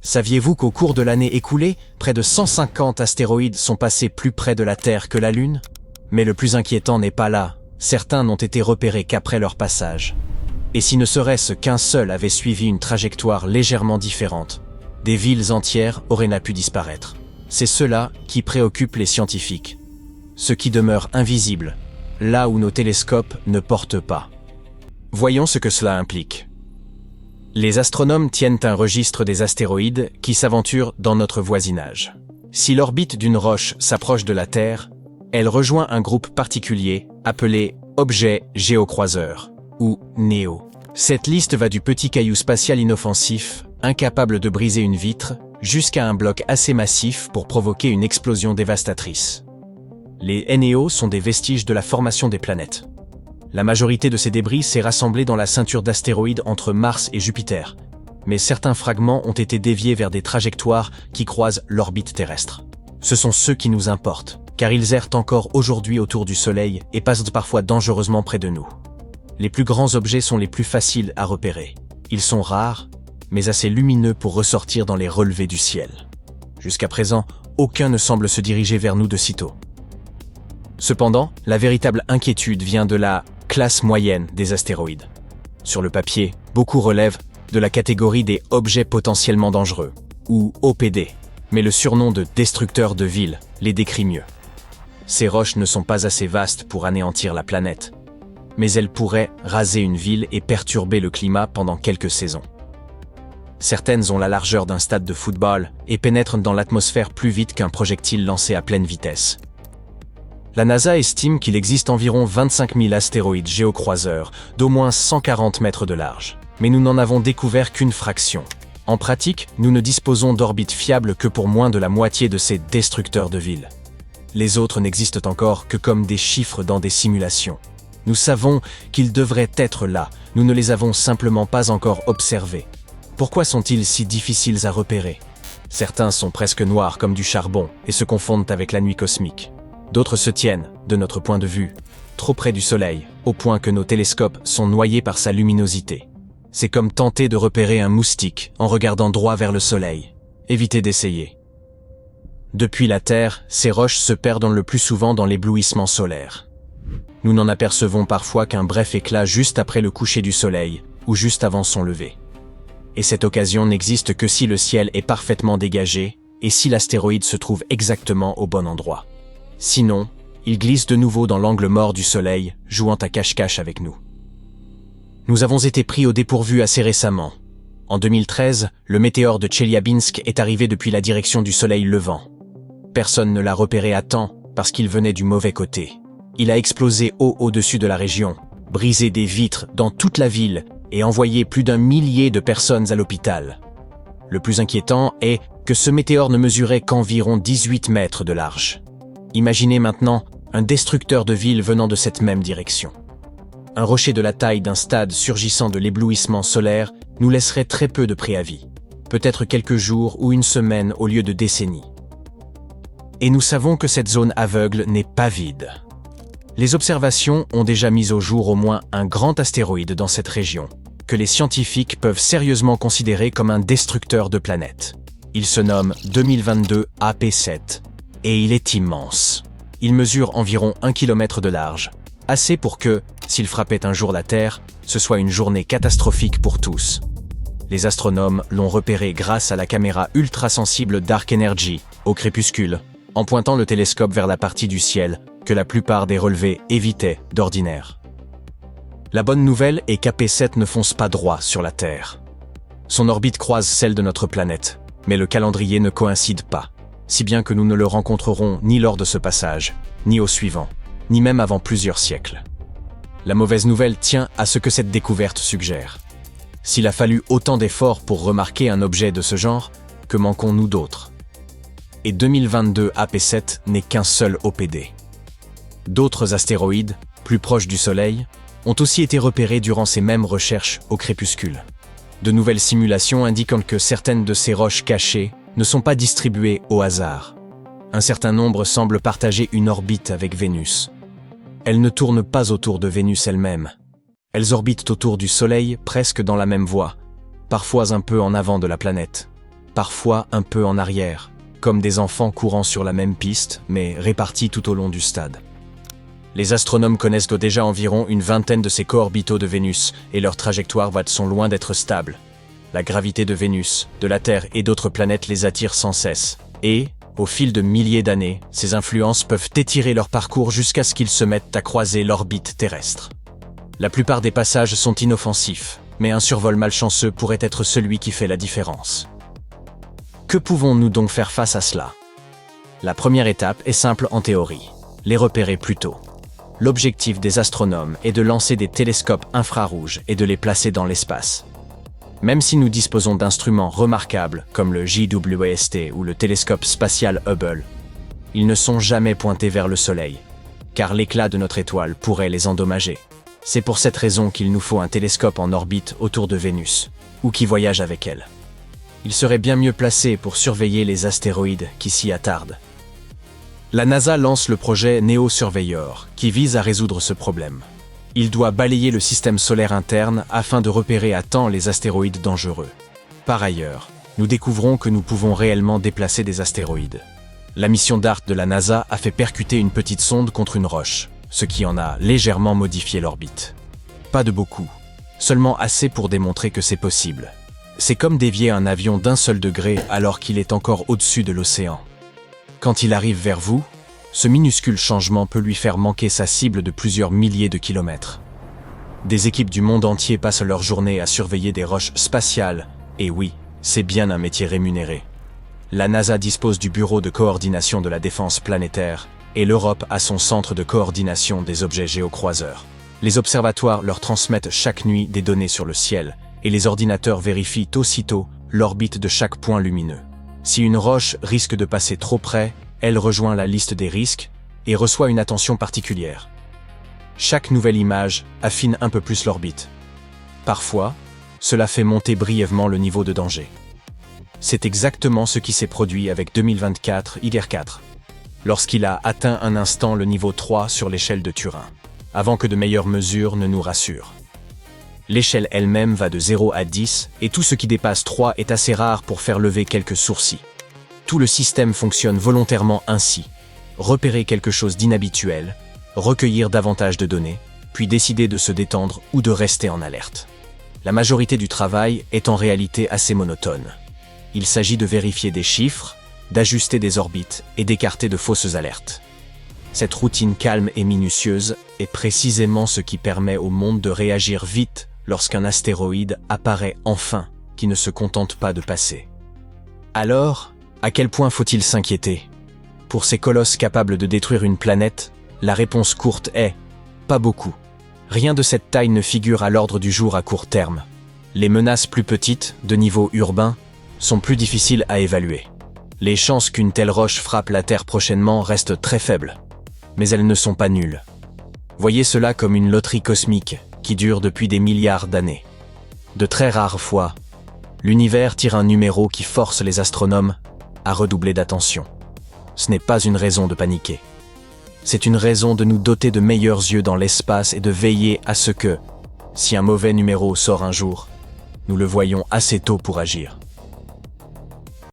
Saviez-vous qu'au cours de l'année écoulée, près de 150 astéroïdes sont passés plus près de la Terre que la Lune? Mais le plus inquiétant n'est pas là. Certains n'ont été repérés qu'après leur passage. Et si ne serait-ce qu'un seul avait suivi une trajectoire légèrement différente, des villes entières auraient pu disparaître. C'est cela qui préoccupe les scientifiques. Ce qui demeure invisible, là où nos télescopes ne portent pas. Voyons ce que cela implique. Les astronomes tiennent un registre des astéroïdes qui s'aventurent dans notre voisinage. Si l'orbite d'une roche s'approche de la Terre, elle rejoint un groupe particulier appelé objet géocroiseur, ou NEO. Cette liste va du petit caillou spatial inoffensif, incapable de briser une vitre, jusqu'à un bloc assez massif pour provoquer une explosion dévastatrice. Les NEO sont des vestiges de la formation des planètes. La majorité de ces débris s'est rassemblée dans la ceinture d'astéroïdes entre Mars et Jupiter, mais certains fragments ont été déviés vers des trajectoires qui croisent l'orbite terrestre. Ce sont ceux qui nous importent, car ils errent encore aujourd'hui autour du Soleil et passent parfois dangereusement près de nous. Les plus grands objets sont les plus faciles à repérer. Ils sont rares, mais assez lumineux pour ressortir dans les relevés du ciel. Jusqu'à présent, aucun ne semble se diriger vers nous de sitôt. Cependant, la véritable inquiétude vient de la classe moyenne des astéroïdes. Sur le papier, beaucoup relèvent de la catégorie des objets potentiellement dangereux, ou OPD, mais le surnom de destructeurs de villes les décrit mieux. Ces roches ne sont pas assez vastes pour anéantir la planète, mais elles pourraient raser une ville et perturber le climat pendant quelques saisons. Certaines ont la largeur d'un stade de football et pénètrent dans l'atmosphère plus vite qu'un projectile lancé à pleine vitesse. La NASA estime qu'il existe environ 25 000 astéroïdes géocroiseurs d'au moins 140 mètres de large, mais nous n'en avons découvert qu'une fraction. En pratique, nous ne disposons d'orbites fiables que pour moins de la moitié de ces destructeurs de villes. Les autres n'existent encore que comme des chiffres dans des simulations. Nous savons qu'ils devraient être là, nous ne les avons simplement pas encore observés. Pourquoi sont-ils si difficiles à repérer? Certains sont presque noirs comme du charbon et se confondent avec la nuit cosmique. D'autres se tiennent, de notre point de vue, trop près du Soleil, au point que nos télescopes sont noyés par sa luminosité. C'est comme tenter de repérer un moustique en regardant droit vers le Soleil. Évitez d'essayer. Depuis la Terre, ces roches se perdent le plus souvent dans l'éblouissement solaire. Nous n'en apercevons parfois qu'un bref éclat juste après le coucher du Soleil, ou juste avant son lever. Et cette occasion n'existe que si le ciel est parfaitement dégagé, et si l'astéroïde se trouve exactement au bon endroit. Sinon, il glisse de nouveau dans l'angle mort du Soleil, jouant à cache-cache avec nous. Nous avons été pris au dépourvu assez récemment. En 2013, le météore de Tcheliabinsk est arrivé depuis la direction du Soleil levant. Personne ne l'a repéré à temps parce qu'il venait du mauvais côté. Il a explosé haut au-dessus de la région, brisé des vitres dans toute la ville et envoyé plus d'1 millier de personnes à l'hôpital. Le plus inquiétant est que ce météore ne mesurait qu'environ 18 mètres de large. Imaginez maintenant un destructeur de ville venant de cette même direction. Un rocher de la taille d'un stade surgissant de l'éblouissement solaire nous laisserait très peu de préavis, peut-être quelques jours ou une semaine au lieu de décennies. Et nous savons que cette zone aveugle n'est pas vide. Les observations ont déjà mis au jour au moins un grand astéroïde dans cette région, que les scientifiques peuvent sérieusement considérer comme un destructeur de planètes. Il se nomme 2022 AP7. Et il est immense. Il mesure environ 1 km de large, assez pour que, s'il frappait un jour la Terre, ce soit une journée catastrophique pour tous. Les astronomes l'ont repéré grâce à la caméra ultra-sensible Dark Energy, au crépuscule, en pointant le télescope vers la partie du ciel que la plupart des relevés évitaient d'ordinaire. La bonne nouvelle est qu'AP7 ne fonce pas droit sur la Terre. Son orbite croise celle de notre planète, mais le calendrier ne coïncide pas. Si bien que nous ne le rencontrerons ni lors de ce passage, ni au suivant, ni même avant plusieurs siècles. La mauvaise nouvelle tient à ce que cette découverte suggère. S'il a fallu autant d'efforts pour remarquer un objet de ce genre, que manquons-nous d'autres? Et 2022 AP7 n'est qu'un seul OPD. D'autres astéroïdes, plus proches du Soleil, ont aussi été repérés durant ces mêmes recherches au crépuscule. De nouvelles simulations indiquent que certaines de ces roches cachées ne sont pas distribuées au hasard. Un certain nombre semblent partager une orbite avec Vénus. Elles ne tournent pas autour de Vénus elle-même. Elles orbitent autour du Soleil presque dans la même voie, parfois un peu en avant de la planète. parfois un peu en arrière, comme des enfants courant sur la même piste, mais répartis tout au long du stade. Les astronomes connaissent déjà environ une vingtaine de ces co-orbitaux de Vénus, et leurs trajectoires sont loin d'être stables. La gravité de Vénus, de la Terre et d'autres planètes les attire sans cesse, et, au fil de milliers d'années, ces influences peuvent étirer leur parcours jusqu'à ce qu'ils se mettent à croiser l'orbite terrestre. La plupart des passages sont inoffensifs, mais un survol malchanceux pourrait être celui qui fait la différence. Que pouvons-nous donc faire face à cela? La première étape est simple en théorie, les repérer plus tôt. L'objectif des astronomes est de lancer des télescopes infrarouges et de les placer dans l'espace. Même si nous disposons d'instruments remarquables comme le JWST ou le télescope spatial Hubble, ils ne sont jamais pointés vers le Soleil, car l'éclat de notre étoile pourrait les endommager. C'est pour cette raison qu'il nous faut un télescope en orbite autour de Vénus, ou qui voyage avec elle. Il serait bien mieux placé pour surveiller les astéroïdes qui s'y attardent. La NASA lance le projet NEO Surveyor, qui vise à résoudre ce problème. Il doit balayer le système solaire interne afin de repérer à temps les astéroïdes dangereux. Par ailleurs, nous découvrons que nous pouvons réellement déplacer des astéroïdes. La mission DART de la NASA a fait percuter une petite sonde contre une roche, ce qui en a légèrement modifié l'orbite. Pas de beaucoup, seulement assez pour démontrer que c'est possible. C'est comme dévier un avion d'un seul degré alors qu'il est encore au-dessus de l'océan. Quand il arrive vers vous, ce minuscule changement peut lui faire manquer sa cible de plusieurs milliers de kilomètres. Des équipes du monde entier passent leur journée à surveiller des roches spatiales, et oui, c'est bien un métier rémunéré. La NASA dispose du Bureau de coordination de la défense planétaire, et l'Europe a son centre de coordination des objets géocroiseurs. Les observatoires leur transmettent chaque nuit des données sur le ciel, et les ordinateurs vérifient aussitôt l'orbite de chaque point lumineux. Si une roche risque de passer trop près, elle rejoint la liste des risques et reçoit une attention particulière. Chaque nouvelle image affine un peu plus l'orbite. Parfois, cela fait monter brièvement le niveau de danger. C'est exactement ce qui s'est produit avec 2024 YR4, lorsqu'il a atteint un instant le niveau 3 sur l'échelle de Turin, avant que de meilleures mesures ne nous rassurent. L'échelle elle-même va de 0 à 10, et tout ce qui dépasse 3 est assez rare pour faire lever quelques sourcils. Tout le système fonctionne volontairement ainsi. Repérer quelque chose d'inhabituel, recueillir davantage de données, puis décider de se détendre ou de rester en alerte. La majorité du travail est en réalité assez monotone. Il s'agit de vérifier des chiffres, d'ajuster des orbites et d'écarter de fausses alertes. Cette routine calme et minutieuse est précisément ce qui permet au monde de réagir vite lorsqu'un astéroïde apparaît enfin, qui ne se contente pas de passer. Alors, à quel point faut-il s'inquiéter? Pour ces colosses capables de détruire une planète, la réponse courte est « pas beaucoup ». Rien de cette taille ne figure à l'ordre du jour à court terme. Les menaces plus petites, de niveau urbain, sont plus difficiles à évaluer. Les chances qu'une telle roche frappe la Terre prochainement restent très faibles, mais elles ne sont pas nulles. Voyez cela comme une loterie cosmique qui dure depuis des milliards d'années. De très rares fois, l'univers tire un numéro qui force les astronomes à redoubler d'attention. Ce n'est pas une raison de paniquer. C'est une raison de nous doter de meilleurs yeux dans l'espace et de veiller à ce que, si un mauvais numéro sort un jour, nous le voyons assez tôt pour agir.